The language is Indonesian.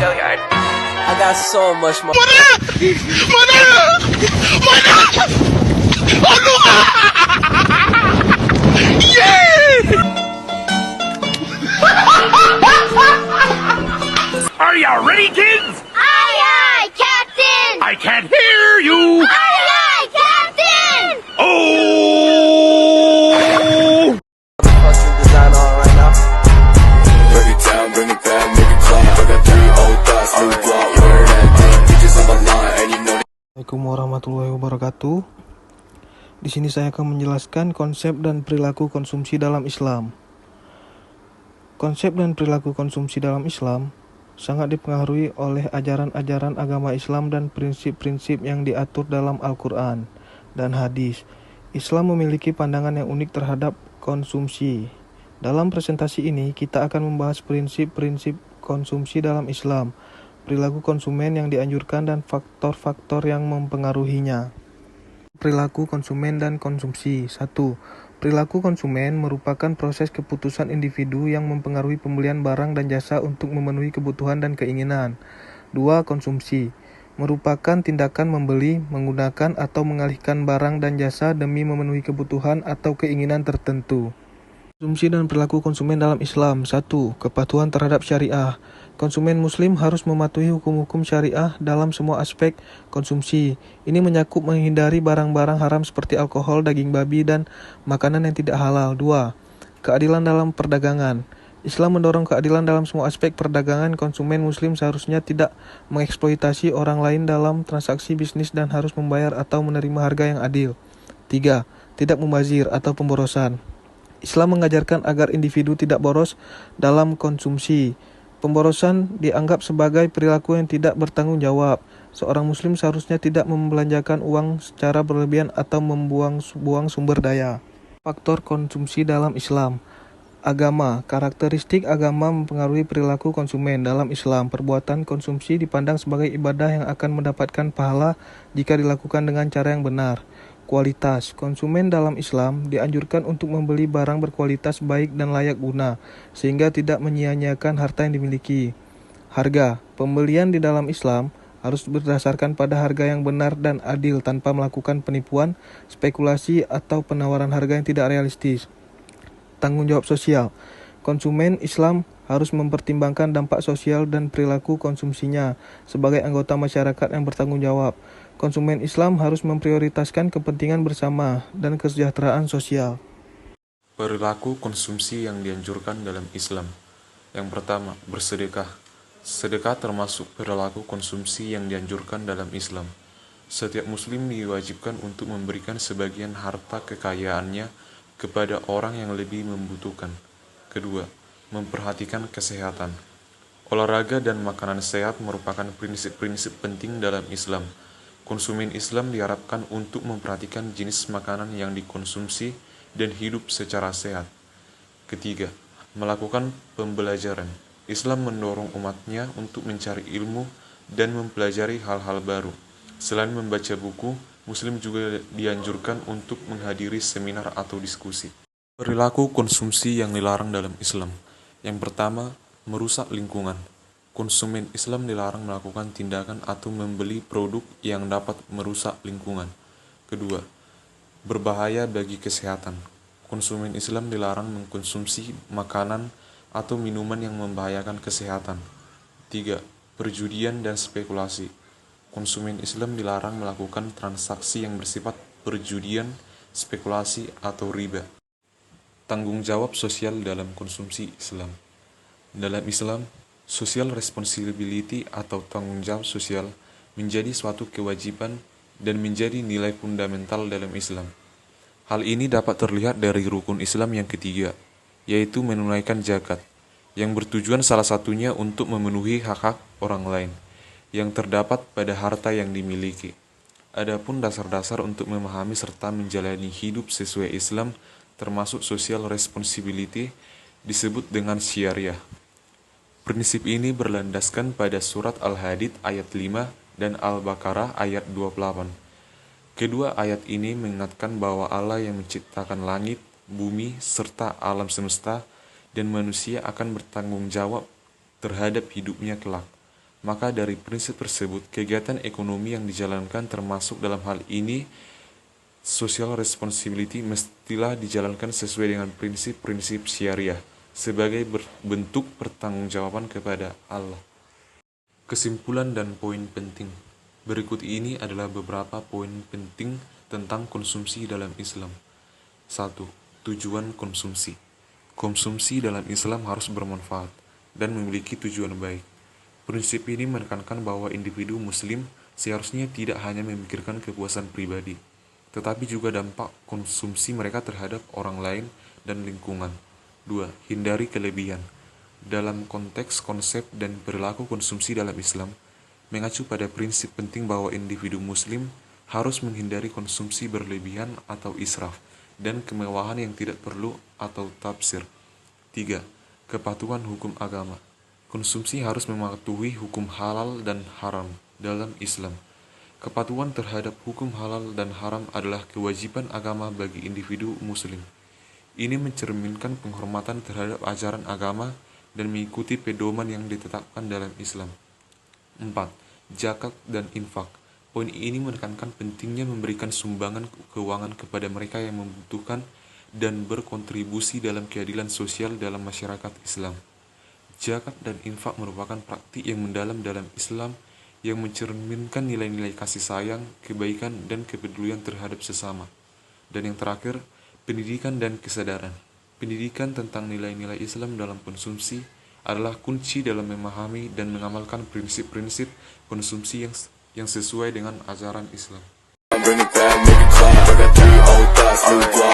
Hilliard. I got so much more. Are you ready, kids? Aye, aye, Captain! I can't hear you. Aye, aye, Captain! Oh! Fucking design on right now. Break it down, bring it back, make it clap. I got 3 old thoughts, new block, where that damn bitches on my line, and you know Assalamualaikum warahmatullahi wabarakatuh. Di sini saya akan menjelaskan konsep dan perilaku konsumsi dalam Islam. Konsep dan perilaku konsumsi dalam Islam sangat dipengaruhi oleh ajaran-ajaran agama Islam dan prinsip-prinsip yang diatur dalam Al-Quran dan hadis. Islam memiliki pandangan yang unik terhadap konsumsi. Dalam presentasi ini, kita akan membahas prinsip-prinsip konsumsi dalam Islam, perilaku konsumen yang dianjurkan dan faktor-faktor yang mempengaruhinya. Perilaku konsumen dan konsumsi. 1. Perilaku konsumen merupakan proses keputusan individu yang mempengaruhi pembelian barang dan jasa untuk memenuhi kebutuhan dan keinginan. 2. Konsumsi merupakan tindakan membeli, menggunakan atau mengalihkan barang dan jasa demi memenuhi kebutuhan atau keinginan tertentu. Konsumsi dan perilaku konsumen dalam Islam. 1. Kepatuhan terhadap syariah. Konsumen muslim harus mematuhi hukum-hukum syariah dalam semua aspek konsumsi. Ini mencakup menghindari barang-barang haram seperti alkohol, daging babi, dan makanan yang tidak halal. 2. Keadilan dalam perdagangan. Islam mendorong keadilan dalam semua aspek perdagangan. Konsumen muslim seharusnya tidak mengeksploitasi orang lain dalam transaksi bisnis dan harus membayar atau menerima harga yang adil. 3. Tidak mubazir atau pemborosan. Islam mengajarkan agar individu tidak boros dalam konsumsi. Pemborosan dianggap sebagai perilaku yang tidak bertanggung jawab. Seorang muslim seharusnya tidak membelanjakan uang secara berlebihan atau membuang sumber daya. Faktor konsumsi dalam Islam. Agama. Karakteristik agama mempengaruhi perilaku konsumen. Dalam Islam, perbuatan konsumsi dipandang sebagai ibadah yang akan mendapatkan pahala jika dilakukan dengan cara yang benar. Kualitas. Konsumen dalam Islam dianjurkan untuk membeli barang berkualitas baik dan layak guna, sehingga tidak menyia-nyiakan harta yang dimiliki. Harga. Pembelian di dalam Islam harus berdasarkan pada harga yang benar dan adil tanpa melakukan penipuan, spekulasi, atau penawaran harga yang tidak realistis. Tanggung jawab sosial. Konsumen Islam harus mempertimbangkan dampak sosial dan perilaku konsumsinya sebagai anggota masyarakat yang bertanggung jawab. Konsumen Islam harus memprioritaskan kepentingan bersama dan kesejahteraan sosial. Perilaku konsumsi yang dianjurkan dalam Islam. Yang pertama, bersedekah. Sedekah termasuk perilaku konsumsi yang dianjurkan dalam Islam. Setiap muslim diwajibkan untuk memberikan sebagian harta kekayaannya kepada orang yang lebih membutuhkan. Kedua, memperhatikan kesehatan. Olahraga dan makanan sehat merupakan prinsip-prinsip penting dalam Islam. Konsumen Islam diharapkan untuk memperhatikan jenis makanan yang dikonsumsi dan hidup secara sehat. Ketiga, melakukan pembelajaran. Islam mendorong umatnya untuk mencari ilmu dan mempelajari hal-hal baru. Selain membaca buku, Muslim juga dianjurkan untuk menghadiri seminar atau diskusi. Perilaku konsumsi yang dilarang dalam Islam. Yang pertama, merusak lingkungan. Konsumen Islam dilarang melakukan tindakan atau membeli produk yang dapat merusak lingkungan. Kedua, berbahaya bagi kesehatan. Konsumen Islam dilarang mengkonsumsi makanan atau minuman yang membahayakan kesehatan. Tiga, perjudian dan spekulasi. Konsumen Islam dilarang melakukan transaksi yang bersifat perjudian, spekulasi, atau riba. Tanggung jawab sosial dalam konsumsi Islam. Dalam Islam, social responsibility atau tanggung jawab sosial menjadi suatu kewajiban dan menjadi nilai fundamental dalam Islam. Hal ini dapat terlihat dari rukun Islam yang ketiga, yaitu menunaikan zakat, yang bertujuan salah satunya untuk memenuhi hak-hak orang lain yang terdapat pada harta yang dimiliki. Adapun dasar-dasar untuk memahami serta menjalani hidup sesuai Islam termasuk social responsibility disebut dengan syariah. Prinsip ini berlandaskan pada surat Al-Hadid ayat 5 dan Al-Baqarah ayat 28. Kedua ayat ini mengingatkan bahwa Allah yang menciptakan langit, bumi, serta alam semesta dan manusia akan bertanggung jawab terhadap hidupnya kelak. Maka dari prinsip tersebut, kegiatan ekonomi yang dijalankan termasuk dalam hal ini social responsibility mestilah dijalankan sesuai dengan prinsip-prinsip syariah sebagai bentuk pertanggungjawaban kepada Allah. Kesimpulan dan poin penting. Berikut ini adalah beberapa poin penting tentang konsumsi dalam Islam. 1. Tujuan konsumsi. Konsumsi dalam Islam harus bermanfaat dan memiliki tujuan baik. Prinsip ini menekankan bahwa individu muslim seharusnya tidak hanya memikirkan kepuasan pribadi, tetapi juga dampak konsumsi mereka terhadap orang lain dan lingkungan. 2. Hindari kelebihan. Dalam konteks konsep dan perilaku konsumsi dalam Islam, mengacu pada prinsip penting bahwa individu muslim harus menghindari konsumsi berlebihan atau israf, dan kemewahan yang tidak perlu atau tafsir. 3. Kepatuhan hukum agama. Konsumsi harus mematuhi hukum halal dan haram dalam Islam. Kepatuhan terhadap hukum halal dan haram adalah kewajiban agama bagi individu muslim. Ini mencerminkan penghormatan terhadap ajaran agama dan mengikuti pedoman yang ditetapkan dalam Islam. 4. Zakat dan infak. Poin ini menekankan pentingnya memberikan sumbangan keuangan kepada mereka yang membutuhkan dan berkontribusi dalam keadilan sosial dalam masyarakat Islam. Zakat dan infak merupakan praktik yang mendalam dalam Islam yang mencerminkan nilai-nilai kasih sayang, kebaikan, dan kepedulian terhadap sesama. Dan yang terakhir, pendidikan dan kesadaran. Pendidikan tentang nilai-nilai Islam dalam konsumsi adalah kunci dalam memahami dan mengamalkan prinsip-prinsip konsumsi yang sesuai dengan ajaran Islam. Bring it back, make it clap. I got 3 old thoughts, new block.